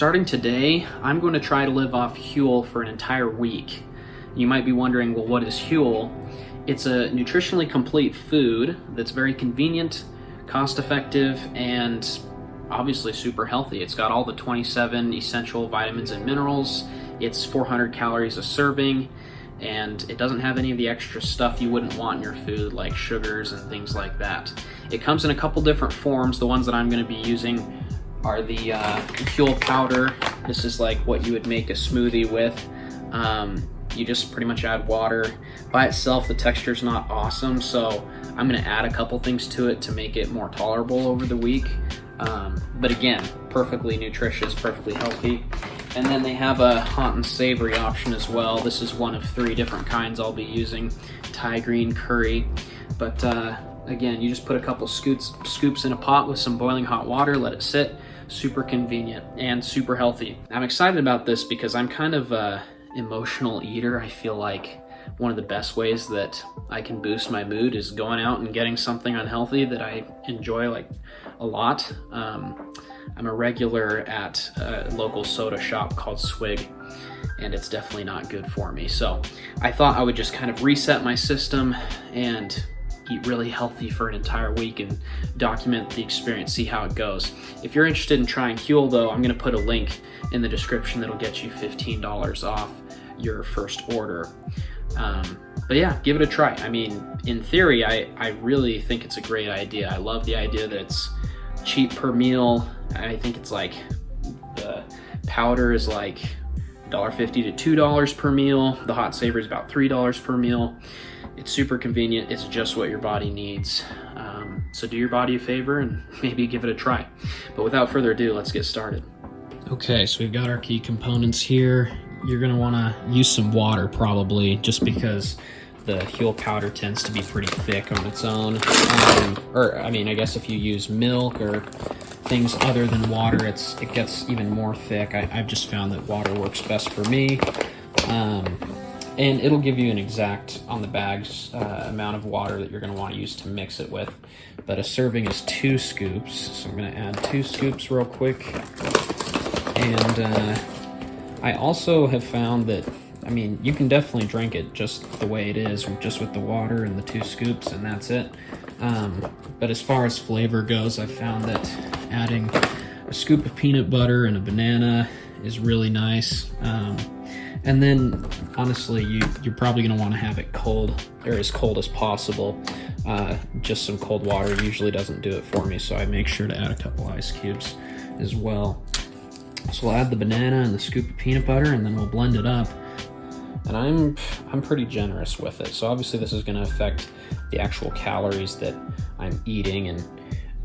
starting today, I'm going to try to live off Huel for an entire week. You might be wondering, well, what is Huel? It's a nutritionally complete food that's very convenient, cost-effective, and obviously super healthy. It's got all the 27 essential vitamins and minerals. It's 400 calories a serving, and it doesn't have any of the extra stuff you wouldn't want in your food, like sugars and things like that. It comes in a couple different forms. The ones that I'm going to be using are the Huel powder. This is like what you would make a smoothie with. You just pretty much add water. By itself, the texture's not awesome, so I'm gonna add a couple things to it to make it more tolerable over the week. But again, perfectly nutritious, perfectly healthy. And then they have a hot and savory option as well. This is one of 3 different kinds I'll be using. Thai green curry. But again, you just put a couple scoops in a pot with some boiling hot water, let it sit. Super convenient and super healthy. I'm excited about this because I'm kind of a emotional eater. I feel like one of the best ways that I can boost my mood is going out and getting something unhealthy that I enjoy like a lot. I'm a regular at a local soda shop called Swig, and it's definitely not good for me. So I thought I would just kind of reset my system and eat really healthy for an entire week and document the experience, see how it goes. If you're interested in trying Huel though, I'm gonna put a link in the description that'll get you $15 off your first order. But yeah, give it a try. I mean, in theory, I really think it's a great idea. I love the idea that it's cheap per meal. I think it's like, the powder is like $1.50 to $2 per meal. The hot savory is about $3 per meal. It's super convenient. It's just what your body needs. So do your body a favor and maybe give it a try. But without further ado, let's get started. Okay, so we've got our key components here. You're gonna wanna use some water probably, just because the Huel powder tends to be pretty thick on its own. Or I mean, I guess if you use milk or things other than water, it gets even more thick. I've just found that water works best for me. And it'll give you an exact, on the bags, amount of water that you're gonna wanna use to mix it with. But a serving is 2 scoops, so I'm gonna add 2 scoops real quick. And I also have found that, I mean, you can definitely drink it just the way it is, just with the water and the 2 scoops, and that's it. But as far as flavor goes, I've found that adding a scoop of peanut butter and a banana is really nice. And then, honestly, you're probably going to want to have it cold, or as cold as possible. Just some cold water usually doesn't do it for me, so I make sure to add a couple ice cubes as well. So we'll add the banana and the scoop of peanut butter, and then we'll blend it up. And I'm pretty generous with it. So obviously this is going to affect the actual calories that I'm eating, and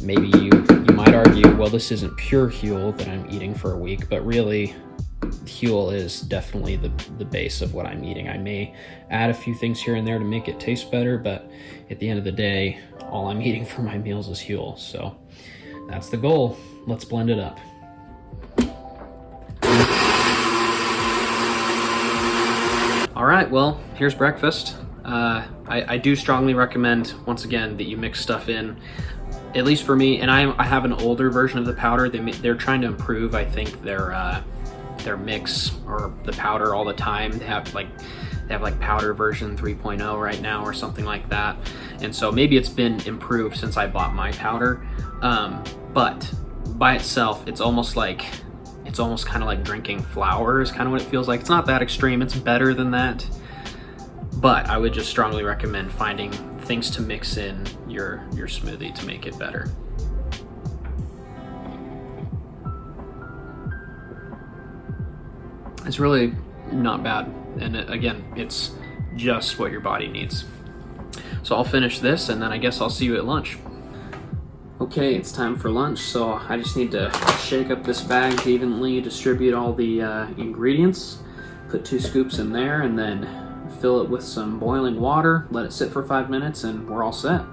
maybe you might argue, well, this isn't pure Huel that I'm eating for a week, but really, Huel is definitely the base of what I'm eating. I may add a few things here and there to make it taste better, but at the end of the day, all I'm eating for my meals is Huel. So that's the goal. Let's blend it up. All right, well, here's breakfast. I do strongly recommend, once again, that you mix stuff in, at least for me, and I have an older version of the powder. They're trying to improve, I think, their mix or the powder all the time. They have like powder version 3.0 right now or something like that. And so maybe it's been improved since I bought my powder. But by itself, it's almost kind of like drinking flour is kind of what it feels like. It's not that extreme, it's better than that. But I would just strongly recommend finding things to mix in your smoothie to make it better. It's really not bad. And again, it's just what your body needs. So I'll finish this and then I guess I'll see you at lunch. Okay, it's time for lunch, so I just need to shake up this bag to evenly distribute all the ingredients. Put 2 scoops in there and then fill it with some boiling water, let it sit for 5 minutes, and we're all set.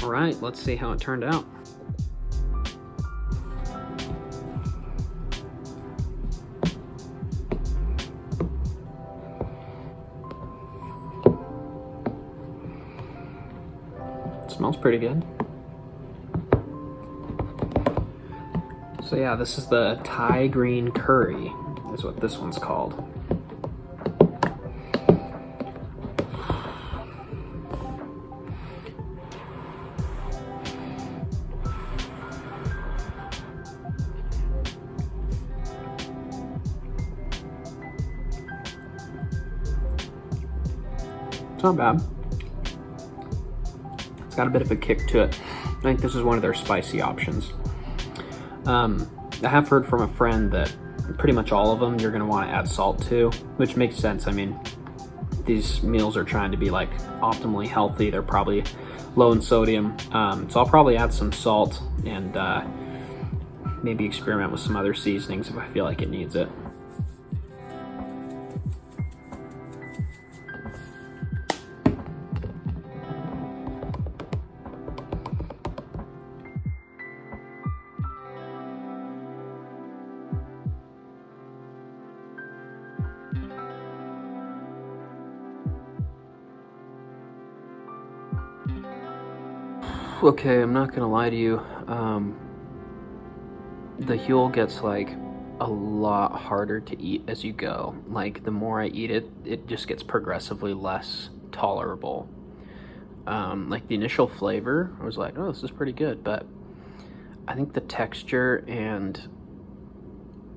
All right, let's see how it turned out. It smells pretty good. So yeah, this is the Thai green curry, is what this one's called. It's not bad. It's got a bit of a kick to it. I think this is one of their spicy options. I have heard from a friend that pretty much all of them you're going to want to add salt to, which makes sense. I mean, these meals are trying to be like optimally healthy. They're probably low in sodium. So I'll probably add some salt and maybe experiment with some other seasonings if I feel like it needs it. Okay, I'm not gonna lie to you. The Huel gets like a lot harder to eat as you go. Like the more I eat it, it just gets progressively less tolerable. Like the initial flavor, I was like, oh, this is pretty good, but I think the texture and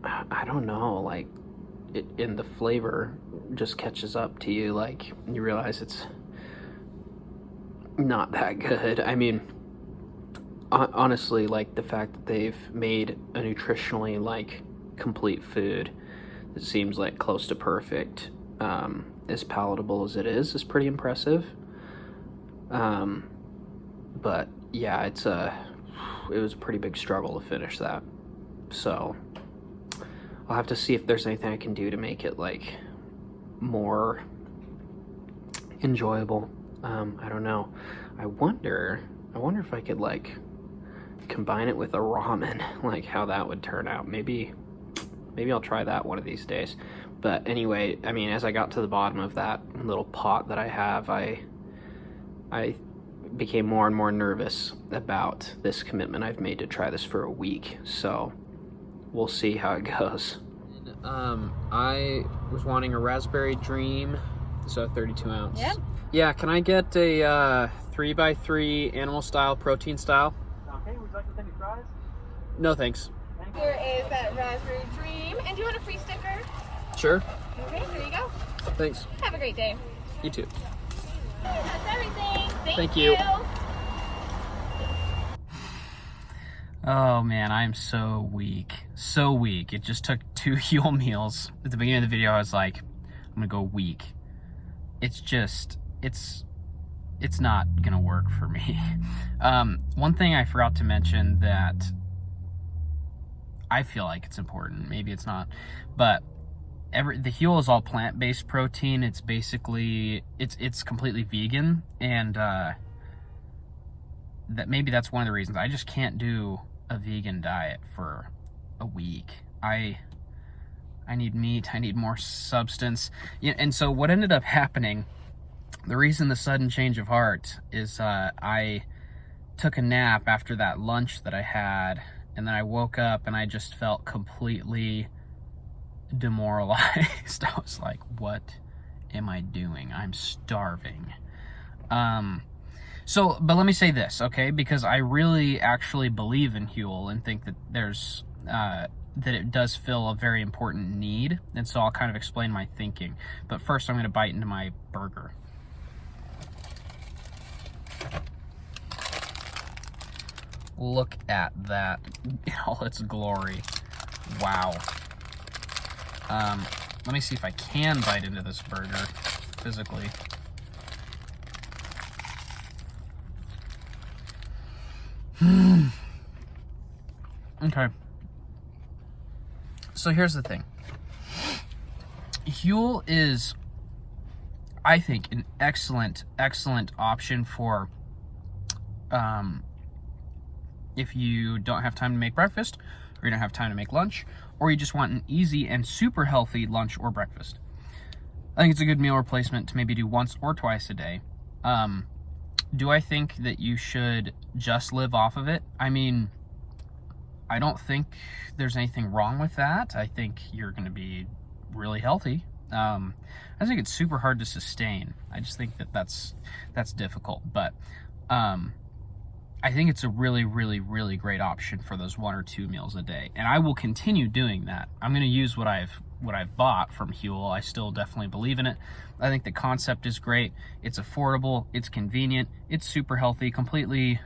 I don't know, like it in the flavor just catches up to you. Like you realize it's not that good. I mean, honestly, like the fact that they've made a nutritionally like complete food that seems like close to perfect, as palatable as it is pretty impressive. But yeah, it was a pretty big struggle to finish that. So I'll have to see if there's anything I can do to make it like more enjoyable. I don't know. I wonder if I could like combine it with a ramen, like how that would turn out. Maybe I'll try that one of these days. But anyway, I mean, as I got to the bottom of that little pot that I have, I became more and more nervous about this commitment I've made to try this for a week. So we'll see how it goes. I was wanting a raspberry dream, so 32 ounce. Yep. Yeah, can I get a 3x3 animal style, protein style? Okay, would you like to take any fries? No thanks. Here is that raspberry dream. And do you want a free sticker? Sure. Okay, there you go. Thanks. Have a great day. You too. That's everything. Thank you. Oh man, I'm so weak. So weak. It just took 2 Huel meals. At the beginning of the video, I was like, I'm gonna go weak. It's just, it's not gonna work for me. One thing I forgot to mention that I feel like it's important, maybe it's not, but the Huel is all plant-based protein. It's basically, it's completely vegan, and that's one of the reasons I just can't do a vegan diet for a week. I need meat, I need more substance. Yeah, and so what ended up happening, the reason the sudden change of heart is I took a nap after that lunch that I had, and then I woke up and I just felt completely demoralized. I was like, what am I doing? I'm starving. But let me say this, okay? Because I really actually believe in Huel and think that there's that it does fill a very important need, and so I'll kind of explain my thinking. But first I'm going to bite into my burger. Look at that in all its glory. Wow. Let me see if I can bite into this burger physically. Okay. So here's the thing. Huel is, I think, an excellent option for if you don't have time to make breakfast, or you don't have time to make lunch, or you just want an easy and super healthy lunch or breakfast. I think it's a good meal replacement to maybe do once or twice a day. Do I think that you should just live off of it? I mean, I don't think there's anything wrong with that. I think you're going to be really healthy. I think it's super hard to sustain. I just think that that's difficult. But I think it's a really great option for those 1 or 2 meals a day. And I will continue doing that. I'm going to use what I've bought from Huel. I still definitely believe in it. I think the concept is great. It's affordable. It's convenient. It's super healthy. Completely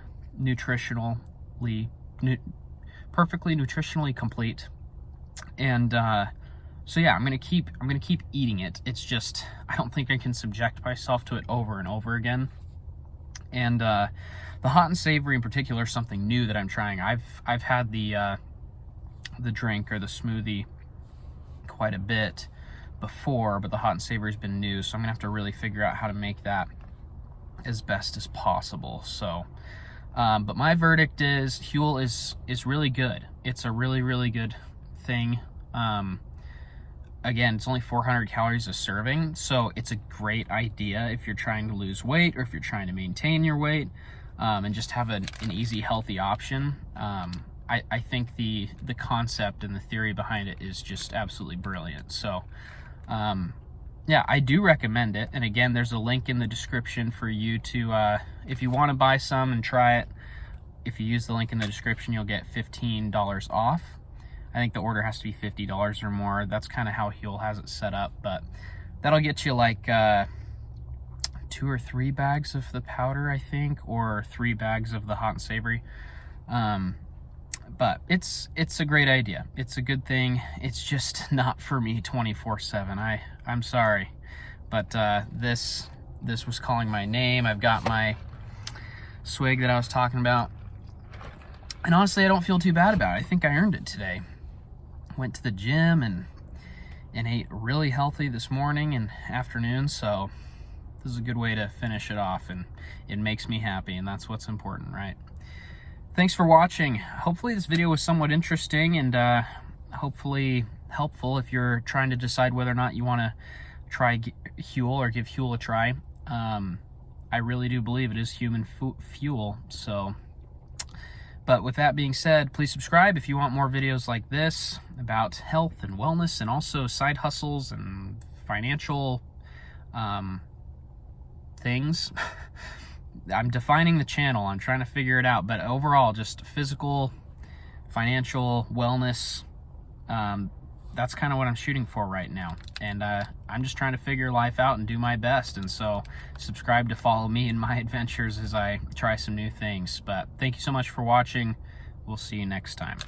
perfectly nutritionally complete. And so yeah, I'm gonna keep eating it. It's just I don't think I can subject myself to it over and over again. And the hot and savory in particular is something new that I'm trying. I've had the drink or the smoothie quite a bit before, but the hot and savory has been new, so I'm gonna have to really figure out how to make that as best as possible. So but my verdict is Huel is really good. It's a really good thing. Again, it's only 400 calories a serving, so it's a great idea if you're trying to lose weight or if you're trying to maintain your weight, and just have an easy, healthy option. I think the concept and the theory behind it is just absolutely brilliant. So yeah, I do recommend it. And again, there's a link in the description for you to, if you want to buy some and try it, if you use the link in the description, you'll get $15 off. I think the order has to be $50 or more. That's kind of how Huel has it set up, but that'll get you like 2 or 3 bags of the powder, I think, or 3 bags of the hot and savory. But it's a great idea. It's a good thing. It's just not for me 24/7. I'm sorry, but this was calling my name. I've got my swig that I was talking about, and honestly, I don't feel too bad about it. I think I earned it today. Went to the gym and ate really healthy this morning and afternoon, so this is a good way to finish it off, and it makes me happy, and that's what's important, right? Thanks for watching. Hopefully this video was somewhat interesting and hopefully helpful if you're trying to decide whether or not you want to try Huel or give Huel a try. I really do believe it is human fuel. So, but with that being said, please subscribe if you want more videos like this about health and wellness, and also side hustles and financial things. I'm defining the channel. I'm trying to figure it out, but overall, just physical, financial, wellness, that's kind of what I'm shooting for right now. And I'm just trying to figure life out and do my best. And so subscribe to follow me in my adventures as I try some new things. But thank you so much for watching. We'll see you next time.